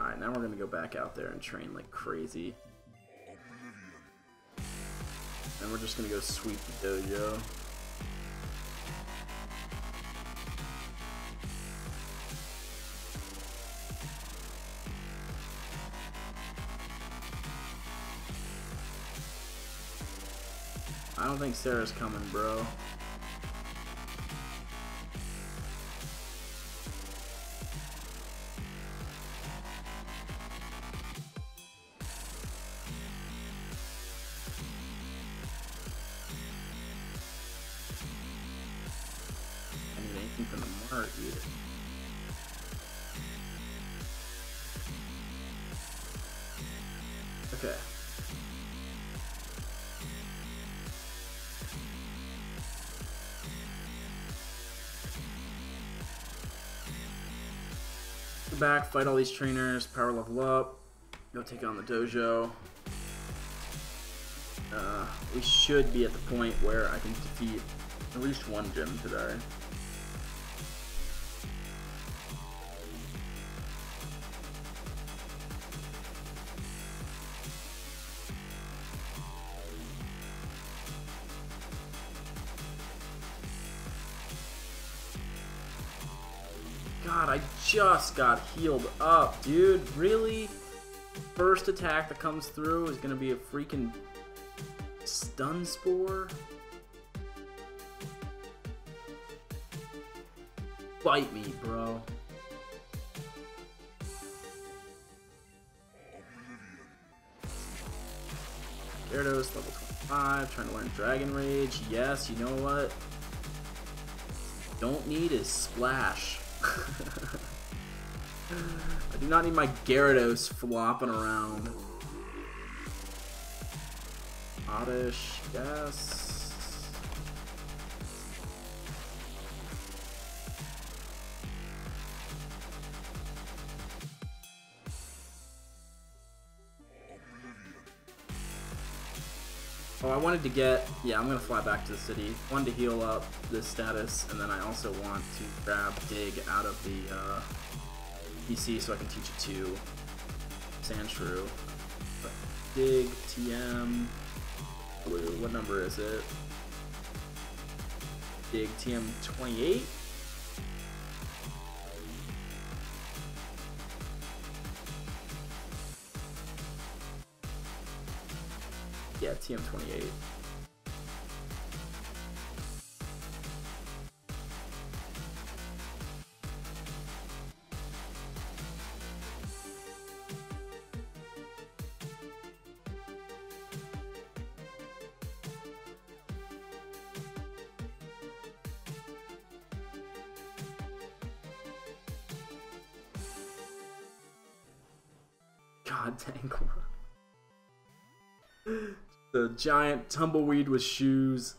Alright, now we're gonna go back out there and train like crazy. And we're just gonna go sweep the dojo. I don't think Sarah's coming, bro. I need anything from the mart either. Okay. Go back, fight all these trainers, power level up, go take on the dojo. We should be at the point where I can defeat at least one gym today. God, I just got healed up, dude. Really? First attack that comes through is gonna be a freaking stun spore? Bite me, bro. Gyarados, level 25, trying to learn Dragon Rage. Yes, you know what? Don't need is Splash. I do not need my Gyarados flopping around. Oddish, yes. Oh, I wanted to get, yeah, I'm gonna fly back to the city. Wanted to heal up this status, and then I also want to grab Dig out of the PC so I can teach it to Sandshrew. Dig, TM, Blue, what number is it? Dig, TM 28? Yeah, TM 28. God dang. The giant tumbleweed with shoes.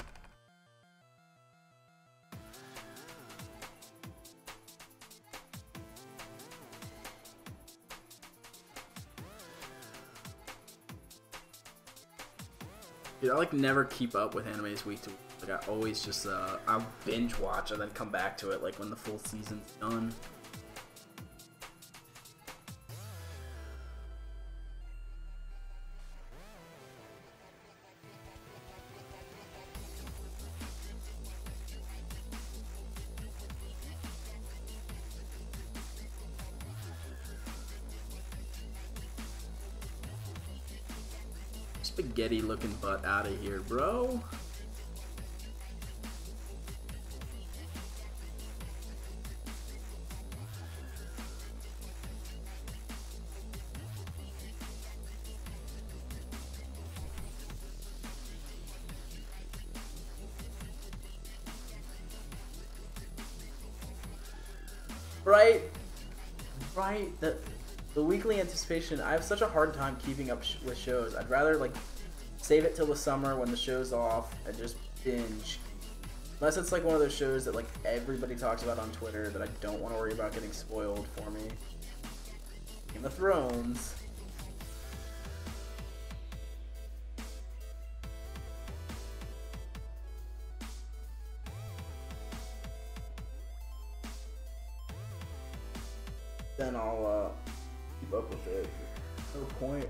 Dude, I like never keep up with animes week to week. Like I always just I'll binge watch and then come back to it like when the full season's done. Spaghetti looking butt out of here, bro. Right, the weekly anticipation, I have such a hard time keeping up with shows. I'd rather like save it till the summer when the show's off and just binge. Unless it's like one of those shows that like everybody talks about on Twitter that I don't want to worry about getting spoiled for me. Game of Thrones. Then I'll keep up with it. No point.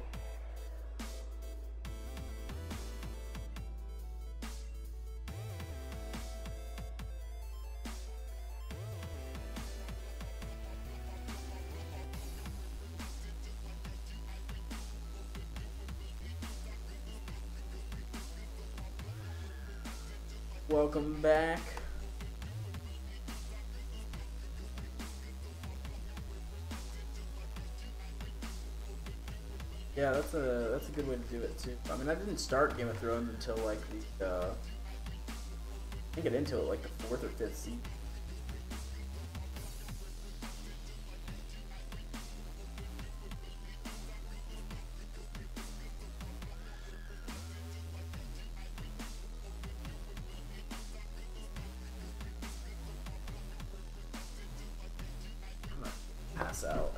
Welcome back. Yeah, that's a good way to do it too. I mean, I didn't start Game of Thrones until like the I didn't get into it like the 4th or 5th season. I'm gonna pass out.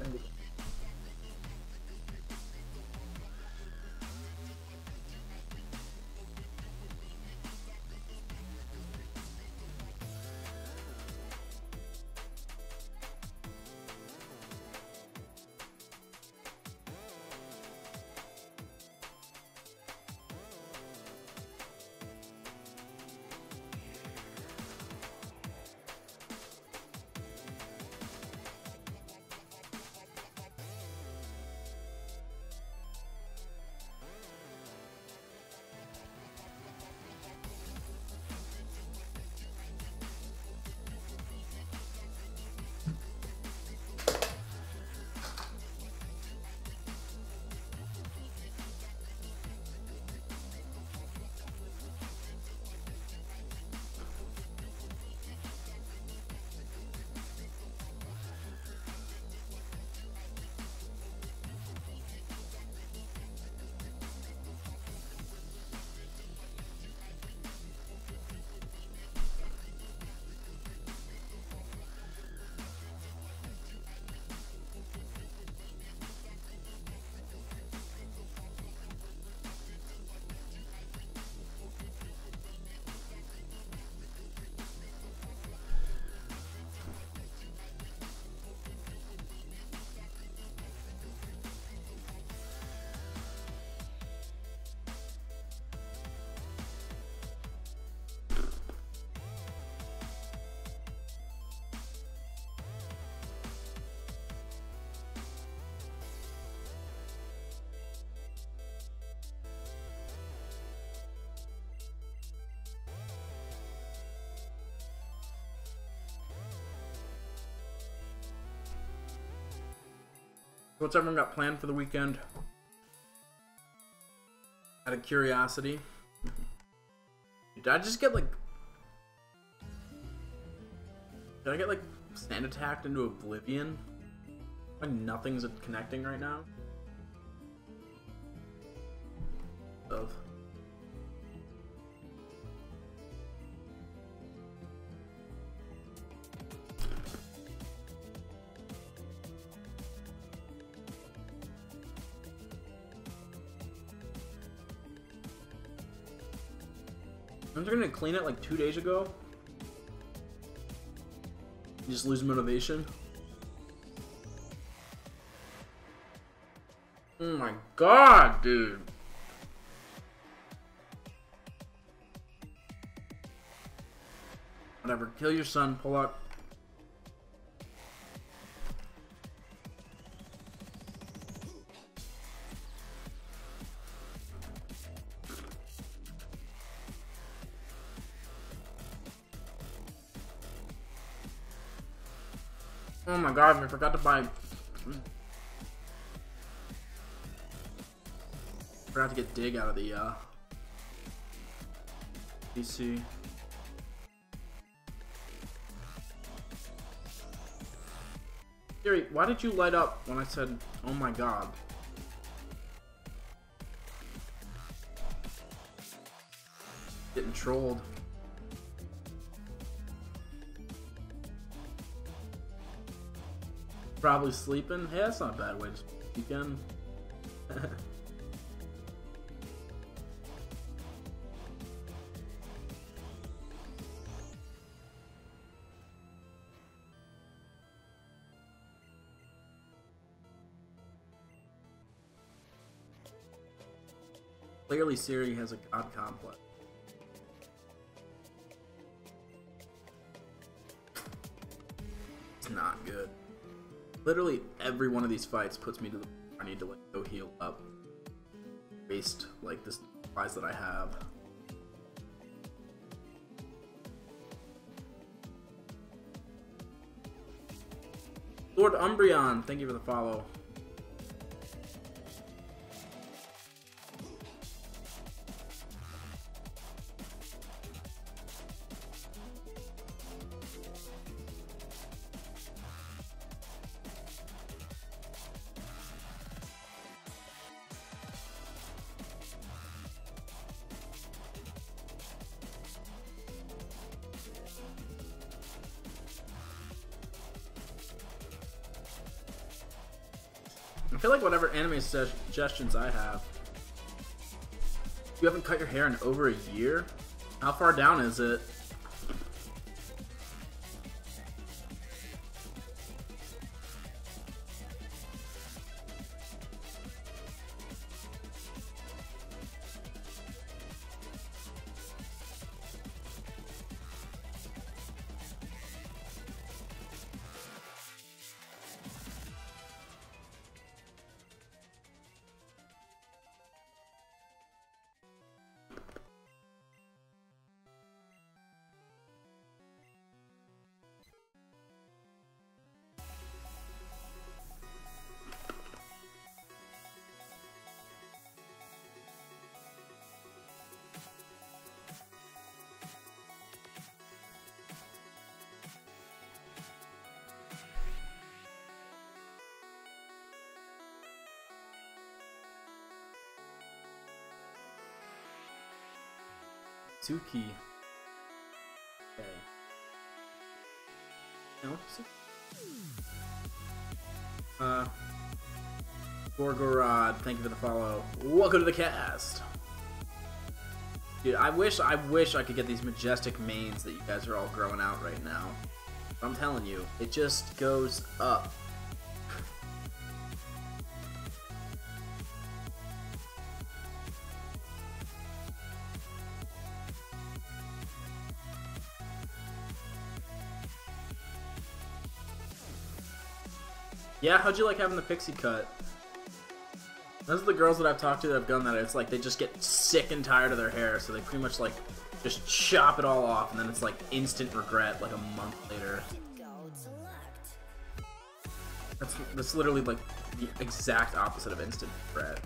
What's everyone got planned for the weekend? Out of curiosity. Did I just get like... Did I get like stand attacked into oblivion? Like nothing's connecting right now? Of... I'm just gonna clean it like 2 days ago. You just lose motivation. Oh my god, dude. Whatever, kill your son, pull up. Oh my god, I forgot to buy... Forgot to get Dig out of the, PC. Siri, why did you light up when I said, oh my god? Getting trolled. Probably sleeping. Hey, that's not a bad way to weekend. Clearly Siri has a god complex. It's not good. Literally every one of these fights puts me to the point where I need to like go heal up. Waste like this supplies that I have. Lord Umbreon, thank you for the follow. I feel like whatever anime suggestions I have. You haven't cut your hair in over a year? How far down is it? Suki. Okay. No. Gorgorod, thank you for the follow. Welcome to the cast. Dude, I wish I could get these majestic manes that you guys are all growing out right now. But I'm telling you, it just goes up. Yeah, how'd you like having the pixie cut? Those are the girls that I've talked to that have done that. It's like they just get sick and tired of their hair, so they pretty much like just chop it all off, and then it's like instant regret like a month later. That's literally like the exact opposite of instant regret.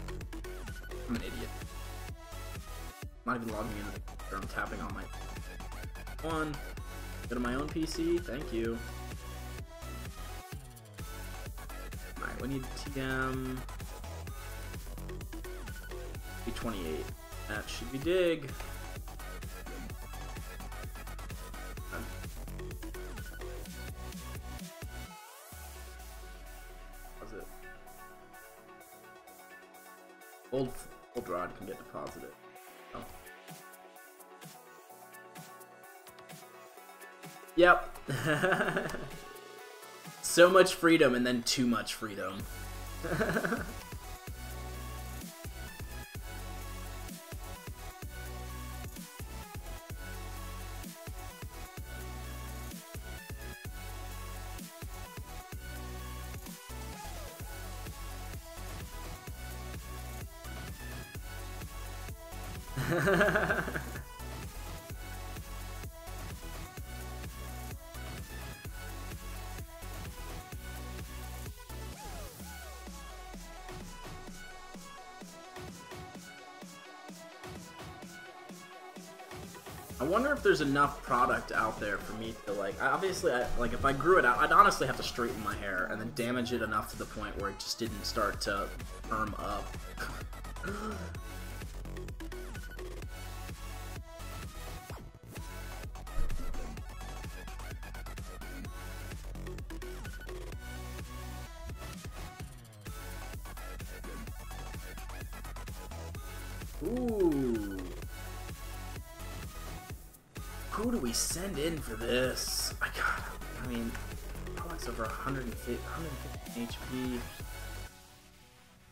I'm an idiot. I'm not even logging into the computer. I'm tapping on my one. Go to my own PC. Thank you. Alright, we need TM. B28. That should be dig. How's it? Old rod can get deposited. Oh. Yep. So much freedom and then too much freedom. I wonder if there's enough product out there for me to like. Obviously, like if I grew it out, I'd honestly have to straighten my hair and then damage it enough to the point where it just didn't start to firm up. Ooh. Who do we send in for this? I mean, Alex over 150 HP.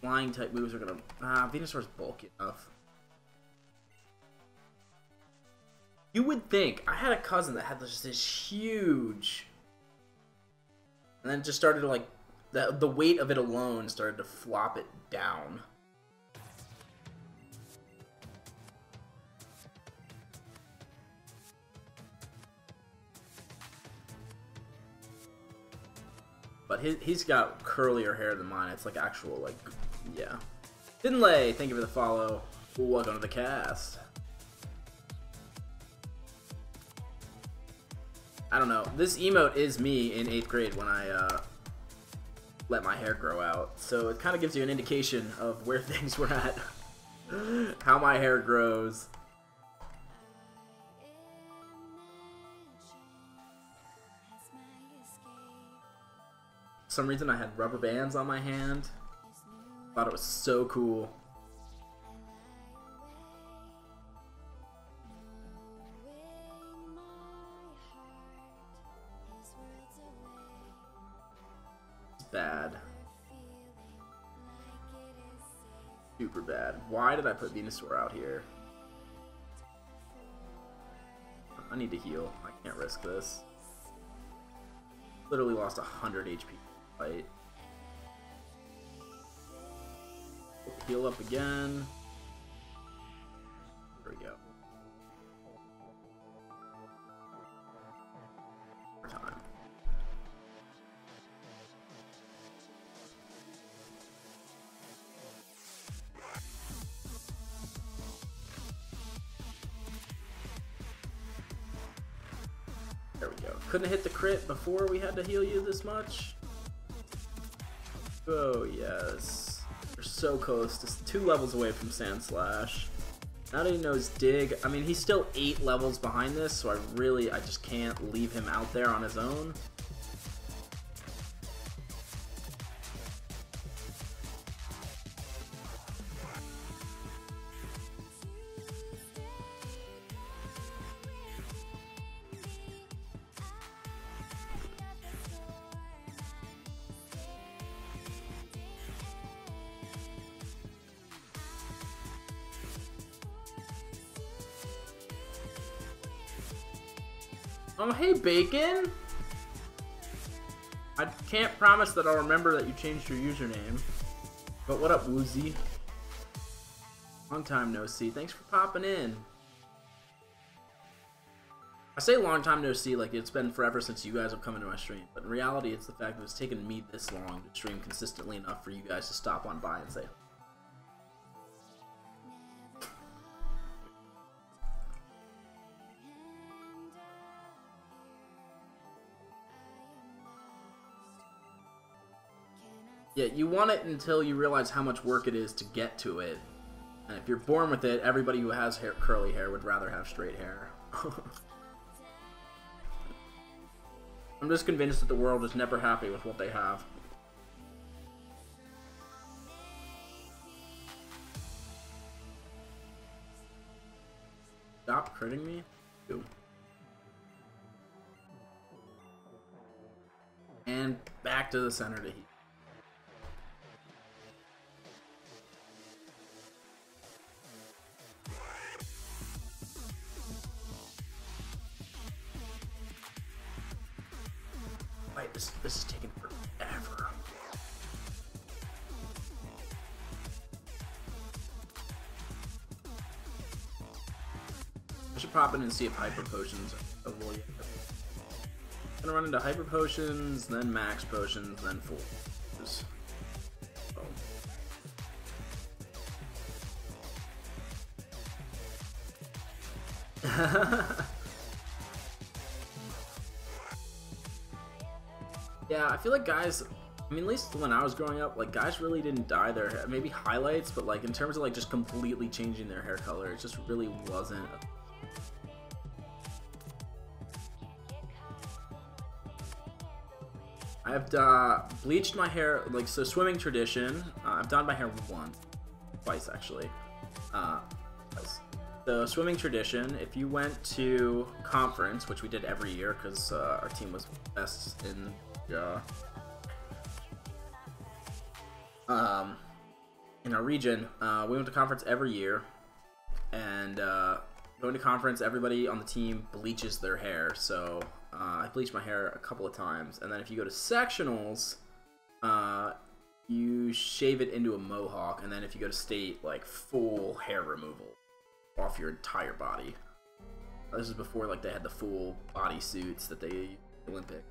Flying type moves are gonna. Venusaur's bulky enough. You would think, I had a cousin that had just this huge, and then it just started to like, the weight of it alone started to flop it down. But he's got curlier hair than mine. It's like actual, like, yeah. Finlay, thank you for the follow. Welcome to the cast. I don't know. This emote is me in 8th grade when I let my hair grow out. So it kind of gives you an indication of where things were at. How my hair grows. For some reason I had rubber bands on my hand. Thought it was so cool. It's bad. Super bad. Why did I put Venusaur out here? I need to heal. I can't risk this. Literally lost 100 HP. Fight. Heal up again. There we go. More time. There we go. Couldn't hit the crit before we had to heal you this much. Oh, yes. We're so close. Just 2 levels away from Sandslash. Now that he knows Dig, I mean, he's still 8 levels behind this, so I just can't leave him out there on his own. Oh, hey, Bacon! I can't promise that I'll remember that you changed your username. But what up, Woozy? Long time no see. Thanks for popping in. I say long time no see like it's been forever since you guys have come into my stream. But in reality, it's the fact that it's taken me this long to stream consistently enough for you guys to stop on by and say, yeah, you want it until you realize how much work it is to get to it. And if you're born with it, everybody who has curly hair would rather have straight hair. I'm just convinced that the world is never happy with what they have. Stop critting me? Ew. And back to the center to heat. Wait, this is taking forever. I should pop in and see if Hyper Potions are available yet. I'm gonna run into Hyper Potions, then Max Potions, then Full. Oh. Yeah, I feel like guys, I mean, at least when I was growing up, like, guys really didn't dye their hair. Maybe highlights, but, like, in terms of, like, just completely changing their hair color, it just really wasn't. I've bleached my hair, like, so swimming tradition, I've dyed my hair twice, actually. Twice. So swimming tradition, if you went to conference, which we did every year because our team was best in our region, we went to conference every year, and Going to conference, everybody on the team bleaches their hair. So I bleached my hair a couple of times. And then if you go to sectionals, you shave it into a mohawk. And then if you go to state, like full hair removal off your entire body. This is before like they had the full body suits that they Olympic.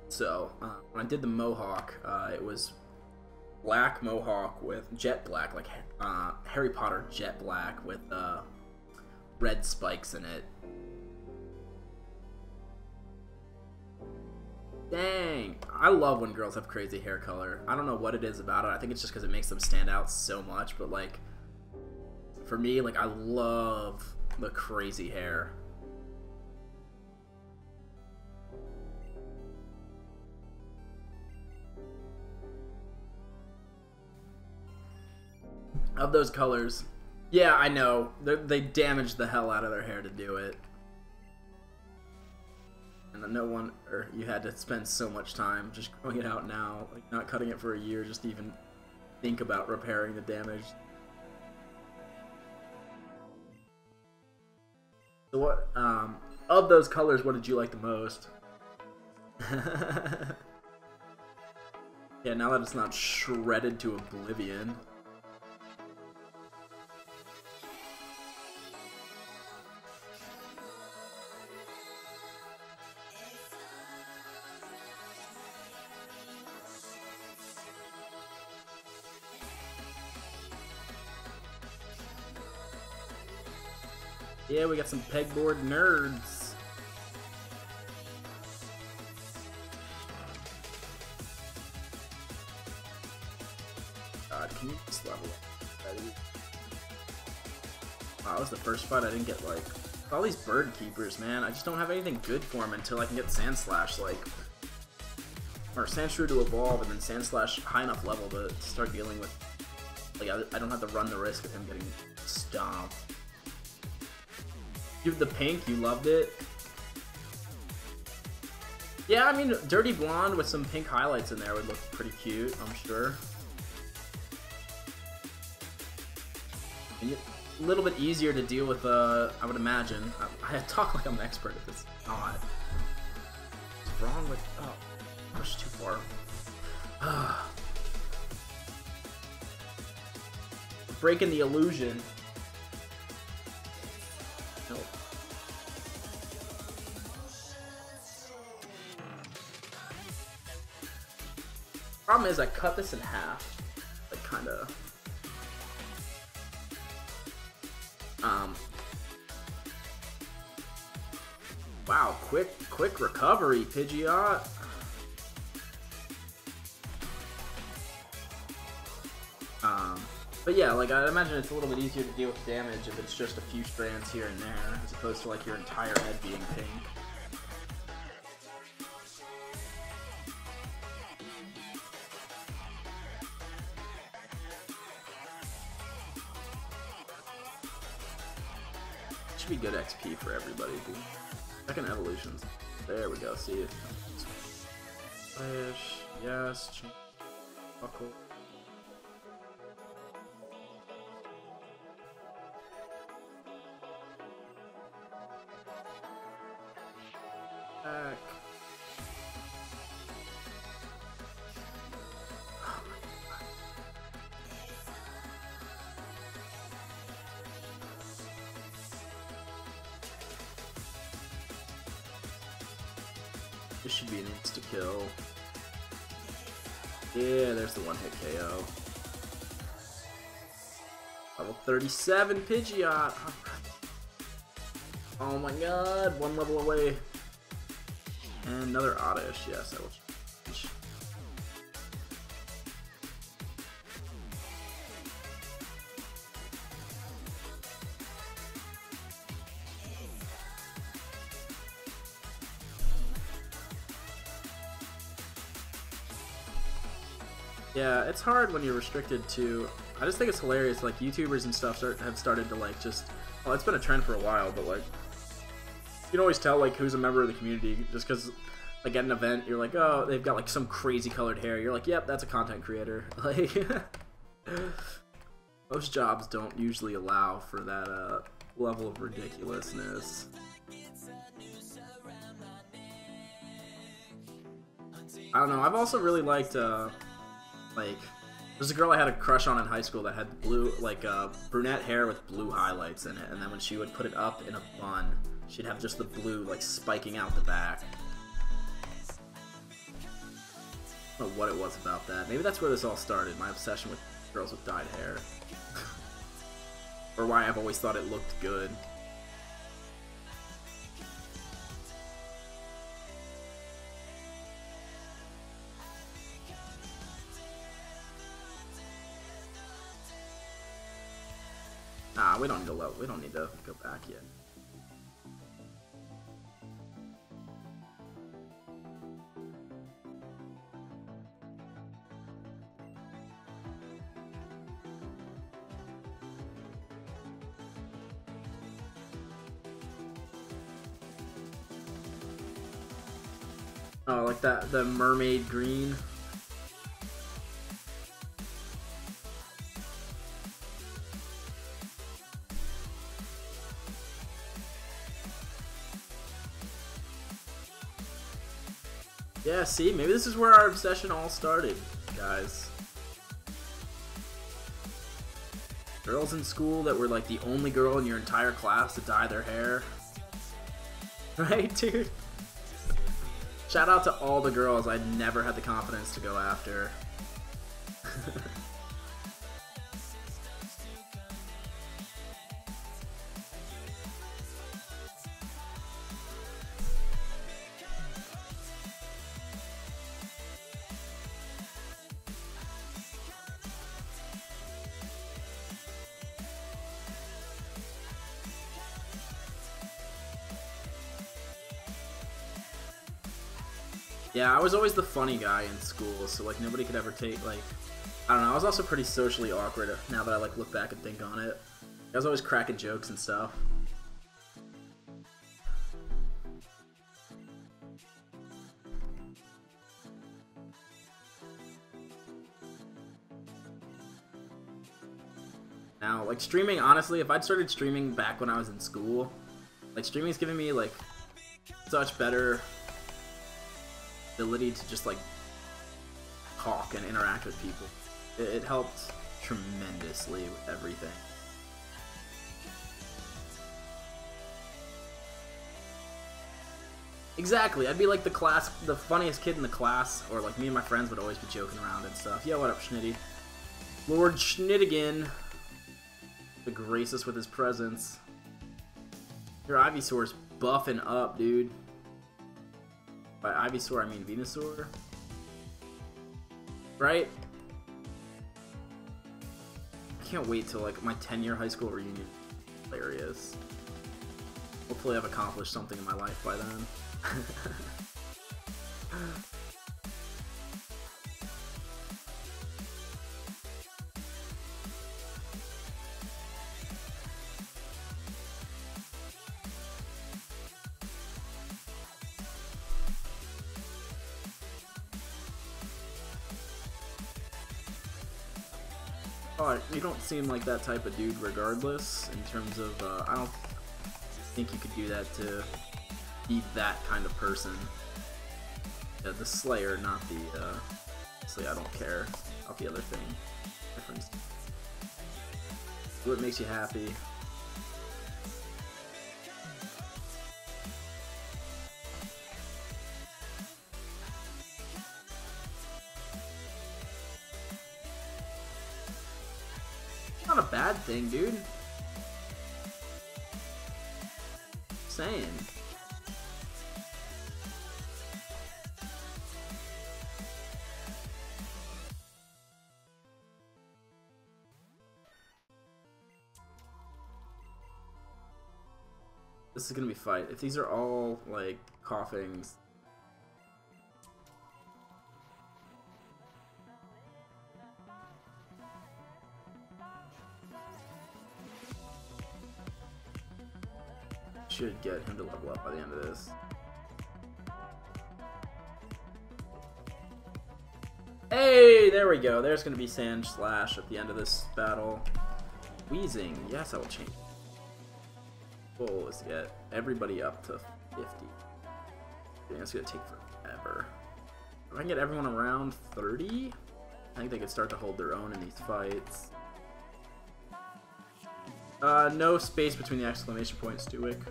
So when I did the mohawk, it was black mohawk with jet black, like Harry Potter jet black with red spikes in it. Dang, I love when girls have crazy hair color. I don't know what it is about it. I think it's just because it makes them stand out so much. But like, for me, like I love the crazy hair. Of those colors, yeah, I know they damaged the hell out of their hair to do it, and no one, or you had to spend so much time just growing it out now, like not cutting it for a year, just to even think about repairing the damage. So what, of those colors, what did you like the most? Yeah, now that it's not shredded to oblivion. Yeah, we got some pegboard nerds. God, can you just level up? Ready? Wow, that was the first fight I didn't get, like, all these bird keepers, man. I just don't have anything good for them until I can get Sand Slash, like, or Sandshrew to evolve, and then Sand Slash high enough level to start dealing with, like, I don't have to run the risk of him getting stomped. Dude, the pink, you loved it? Yeah, I mean, Dirty Blonde with some pink highlights in there would look pretty cute, I'm sure. And a little bit easier to deal with, I would imagine. I talk like I'm an expert at this. Not. What's wrong with... Oh, push too far. Breaking the illusion. Nope. Problem is, I cut this in half. Like, kind of. Wow, quick recovery, Pidgeot. But yeah, like, I imagine it's a little bit easier to deal with damage if it's just a few strands here and there, as opposed to, like, your entire head being pink. Should be good XP for everybody, dude. Second evolutions. There we go, see it. Flash, yes, buckle. Back. Oh my God. This should be an insta-kill. Yeah, there's the one-hit KO. Level 37 Pidgeot! Oh my God, one level away. And another Oddish, yes, I will change. Yeah, it's hard when you're restricted to... I just think it's hilarious, like, YouTubers and stuff have started to, like, just... Well, it's been a trend for a while, but, like... You can always tell, like, who's a member of the community, just because, like, at an event, you're like, oh, they've got, like, some crazy colored hair. You're like, yep, that's a content creator. Like... Most jobs don't usually allow for that level of ridiculousness. I don't know, I've also really liked, like, there's a girl I had a crush on in high school that had blue, like, brunette hair with blue highlights in it, and then when she would put it up in a bun, she'd have just the blue, like, spiking out the back. I don't know what it was about that. Maybe that's where this all started, my obsession with girls with dyed hair. Or why I've always thought it looked good. Nah, we don't need to we don't need to go back yet. Oh, like that, the mermaid green. Yeah, see, maybe this is where our obsession all started, guys. Girls in school that were like the only girl in your entire class to dye their hair. Right, dude? Shout out to all the girls I never had the confidence to go after. Yeah, I was always the funny guy in school, so like nobody could ever take, like, I don't know, I was also pretty socially awkward now that I like look back and think on it. I was always cracking jokes and stuff. Now, like streaming, honestly, if I'd started streaming back when I was in school, like streaming's giving me like such better ability to just like talk and interact with people. It helped tremendously with everything. Exactly, I'd be like the funniest kid in the class, or like me and my friends would always be joking around and stuff. Yeah, what up, Schnitty? Lord Schnittigan to grace us with his presence. Your Ivysaur's buffing up, dude. By Ivysaur, I mean Venusaur. Right? I can't wait till like my 10-year high school reunion. Hilarious. Hopefully I've accomplished something in my life by then. Oh, you don't seem like that type of dude regardless, in terms of, I don't think you could do that to be that kind of person. Yeah, the Slayer, not the, honestly, I don't care about the other thing. Difference. Do what makes you happy. Not a bad thing, dude. Saying. This is gonna be fight. If these are all like coughings. Should get him to level up by the end of this. Hey, there we go. There's going to be Sand Slash at the end of this battle. Wheezing. Yes, I will change. Goal is to get everybody up to 50. I think that's gonna take forever. If I can get everyone around 30, I think they could start to hold their own in these fights. No space between the exclamation points, Stuick.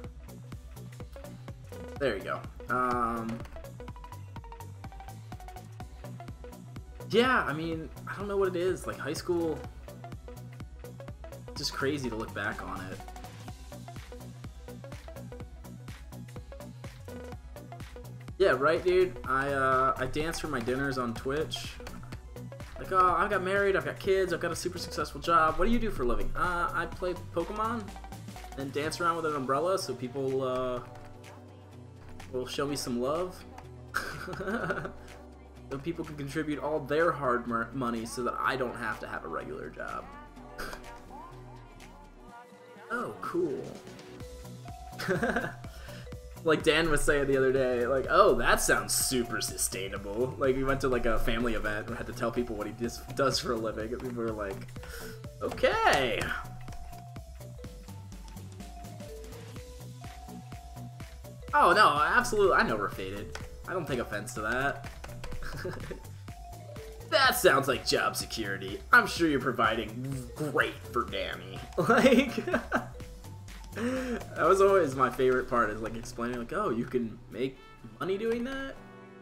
There you go. Yeah, I mean, I don't know what it is. Like, high school, it's just crazy to look back on it. Yeah, right, dude. I dance for my dinners on Twitch. Like, oh, I got married, I've got kids, I've got a super successful job. What do you do for a living? I play Pokemon and dance around with an umbrella so people will show me some love. So people can contribute all their hard money so that I don't have to have a regular job. Oh, cool. Like Dan was saying the other day, like, oh, that sounds super sustainable. Like, we went to like a family event and had to tell people what he does for a living, and people were like, okay. Oh no, absolutely, I know we're faded. I don't take offense to that. That sounds like job security. I'm sure you're providing great for Danny. Like, that was always my favorite part, is like explaining, like, oh, you can make money doing that?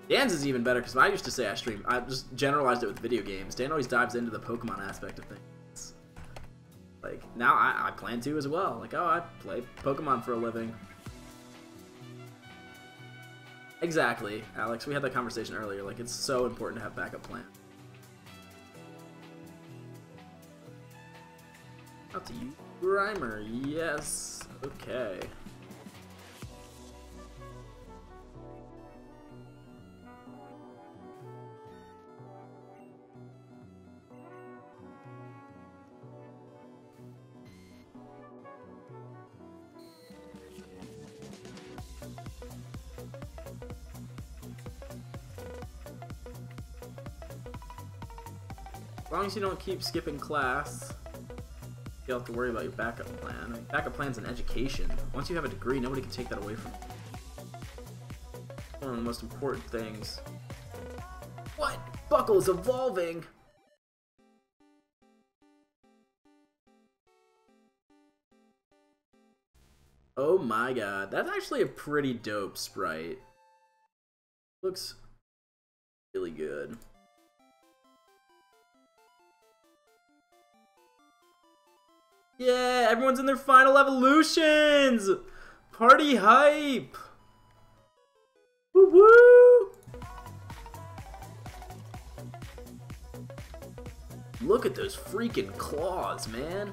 Dan's is even better, because I used to say I stream. I just generalized it with video games. Dan always dives into the Pokemon aspect of things. Like, now I plan to as well. Like, oh, I play Pokemon for a living. Exactly, Alex. We had that conversation earlier. Like, it's so important to have backup plan. Out to you, Grimer. Yes. Okay. As long as you don't keep skipping class, you don't have to worry about your backup plan. I mean, backup plan's an education. Once you have a degree, nobody can take that away from you. One of the most important things. What? Buckle's evolving! Oh my god, that's actually a pretty dope sprite. Looks really good. Yeah, everyone's in their final evolutions! Party hype! Woo woo! Look at those freaking claws, man.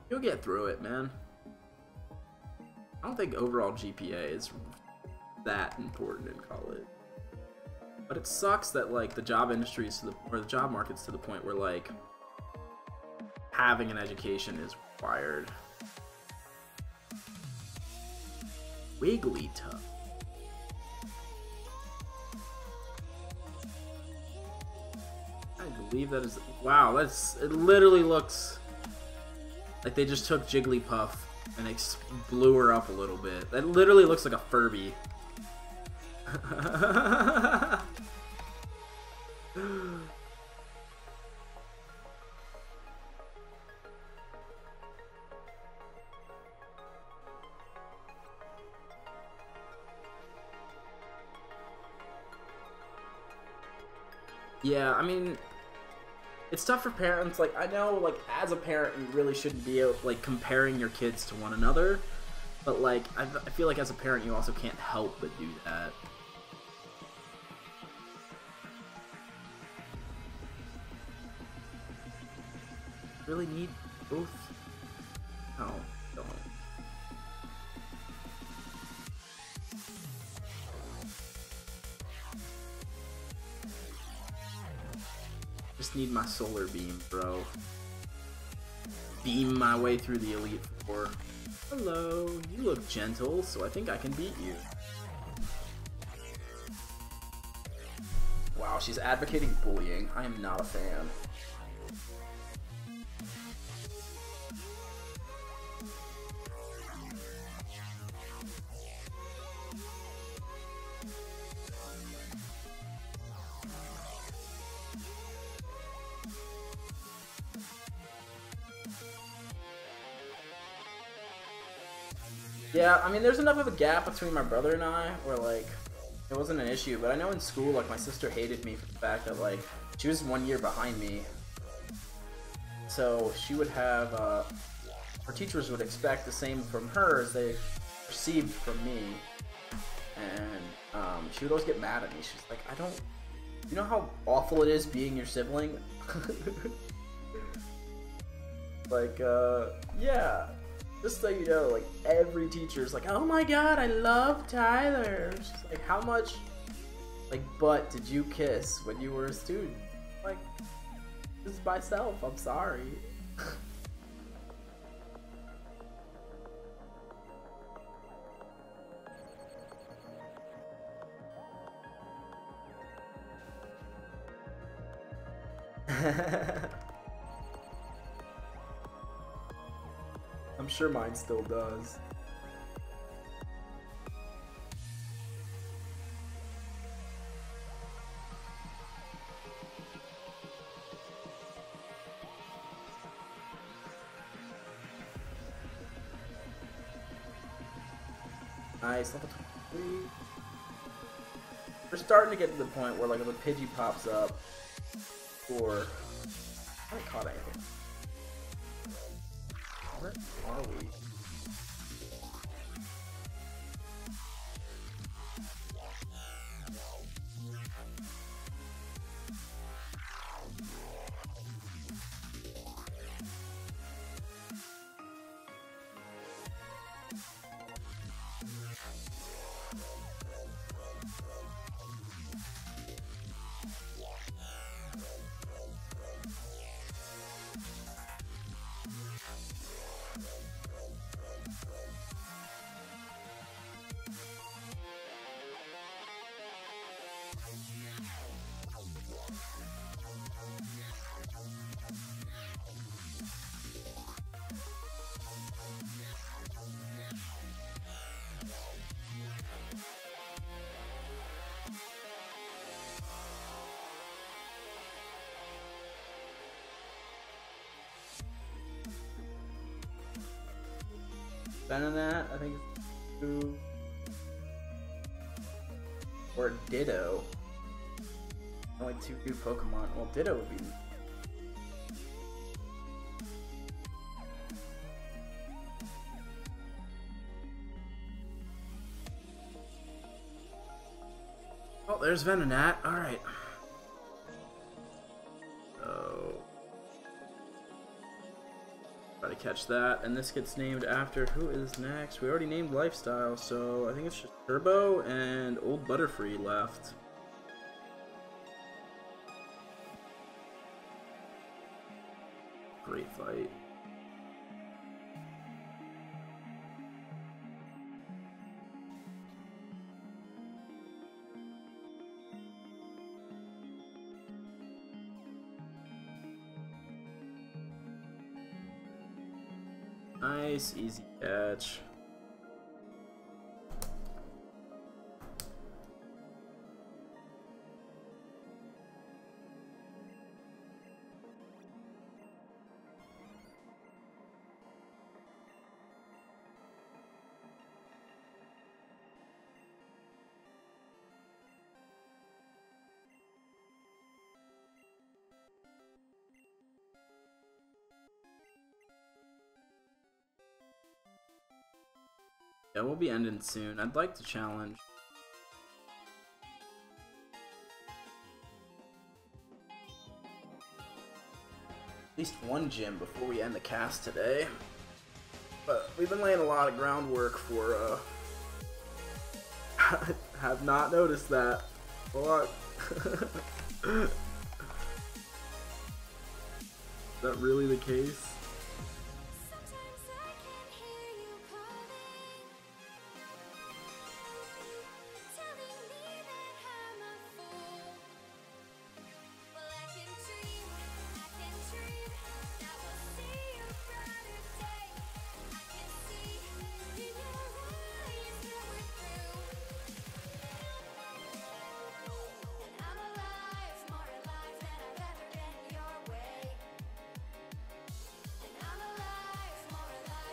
You'll get through it, man. I don't think overall GPA is that important in college. But it sucks that, like, the job industry is to the, or the job market's to the point where, like, having an education is required. Wigglytuff. I believe that is, wow, that's, it literally looks like they just took Jigglypuff and blew her up a little bit. That literally looks like a Furby. Yeah, I mean, it's tough for parents. Like, I know, like, as a parent, you really shouldn't be, like, comparing your kids to one another. But, like, I feel like as a parent, you also can't help but do that. Really need both Oh, don't. Just need my solar beam, bro. Beam my way through the Elite Four. Hello, you look gentle, so I think I can beat you. Wow, she's advocating bullying. I am not a fan. Yeah, I mean, there's enough of a gap between my brother and I where, like, it wasn't an issue. But I know in school, like, my sister hated me for the fact that, like, she was 1 year behind me. So she would have, her teachers would expect the same from her as they received from me. And she would always get mad at me. She's like, I don't, you know how awful it is being your sibling? Like, yeah. Just so you know, like, every teacher's like, oh my god, I love Tyler. She's like, how much, like, butt did you kiss when you were a student? Like, just myself, I'm sorry. I'm sure mine still does. Nice, level 23. We're starting to get to the point where, like, if a Pidgey pops up, or I caught anything. Where are we? Venonat, I think it's 2. Or Ditto. Only 2 new Pokemon. Well, Ditto would be. Oh, there's Venonat. Alright. Try to catch that, and this gets named after who is next? We already named Lifestyle, so I think it's just Turbo and Old Butterfree left. Great fight. Nice, easy catch. Yeah, we'll be ending soon. I'd like to challenge. At least one gym before we end the cast today. But we've been laying a lot of groundwork for, have not noticed that. A lot. Is that really the case?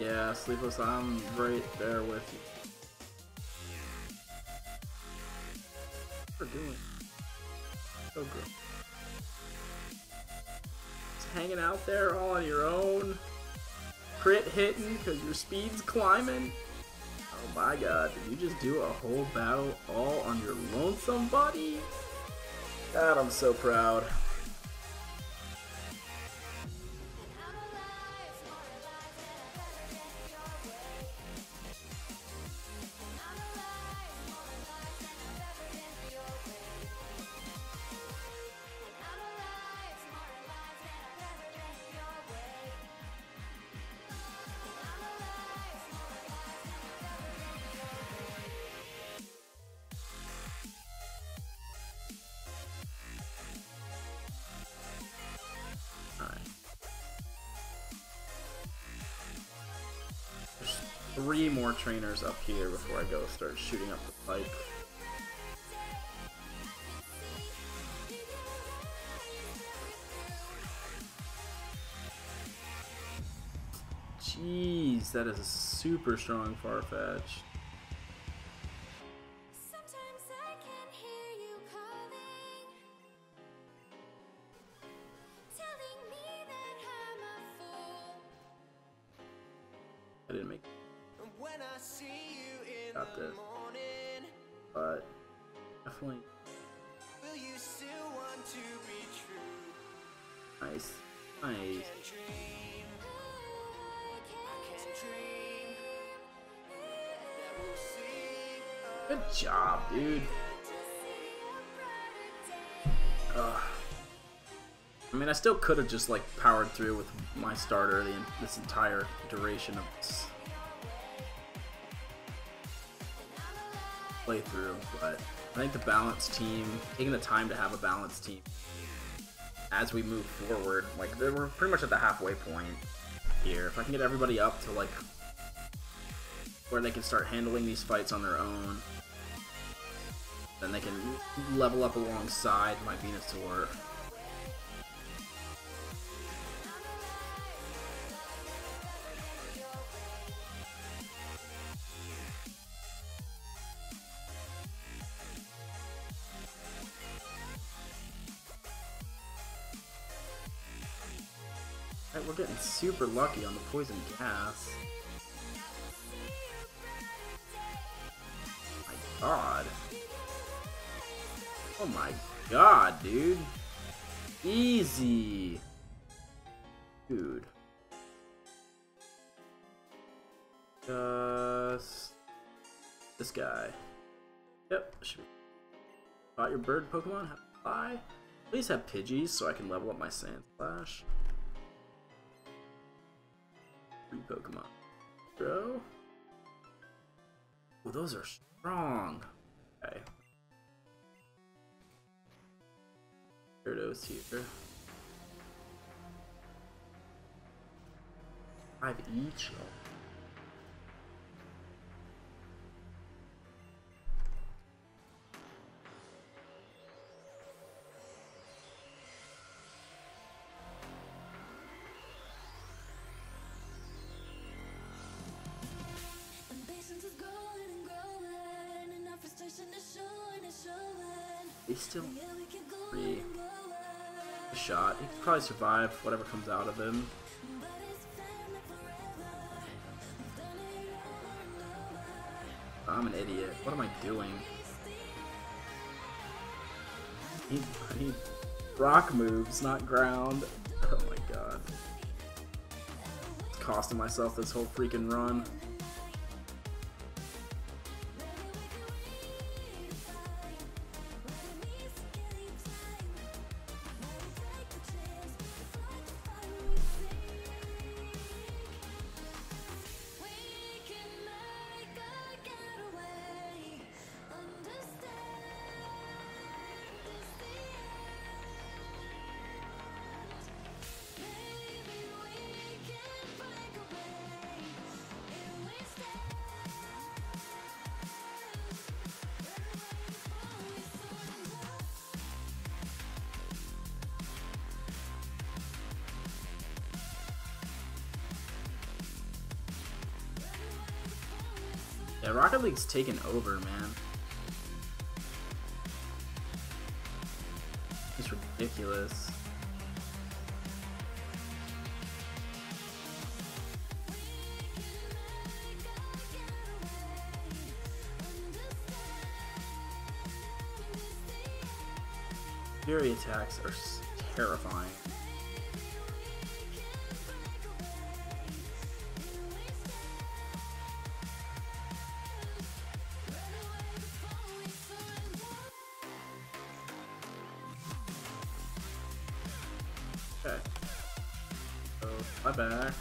Yeah, Sleepless, I'm right there with you. What are you doing? So good. Just hanging out there all on your own. Crit hitting because your speed's climbing. Oh my god, did you just do a whole battle all on your lonesome, buddy? God, I'm so proud. There's 3 more trainers up here before I go start shooting up the pipe. Jeez, that is a super strong Farfetch. I didn't make got this, but definitely nice, nice. Good job, dude. I mean, I still could have just like powered through with my starter this entire duration of this playthrough, but I think the balanced team, taking the time to have a balanced team as we move forward, like we're pretty much at the halfway point here. If I can get everybody up to like where they can start handling these fights on their own, then they can level up alongside my Venusaur. Right, we're getting super lucky on the poison gas. My god. Oh my god, dude. Easy. Dude. Just this guy. Yep. Got your bird Pokemon? Have a fly? Please have Pidgeys so I can level up my Sandslash. 3 Pokemon. Bro. Oh, those are strong. Okay. Gyarados here. 5 each. He's still 3 shot. He can probably survive whatever comes out of him. I'm an idiot. What am I doing? I need rock moves, not ground. Oh my god. costing myself this whole freaking run. Yeah, Rocket League's taken over, man. It's ridiculous. Fury attacks are terrifying. Okay. So, fly back.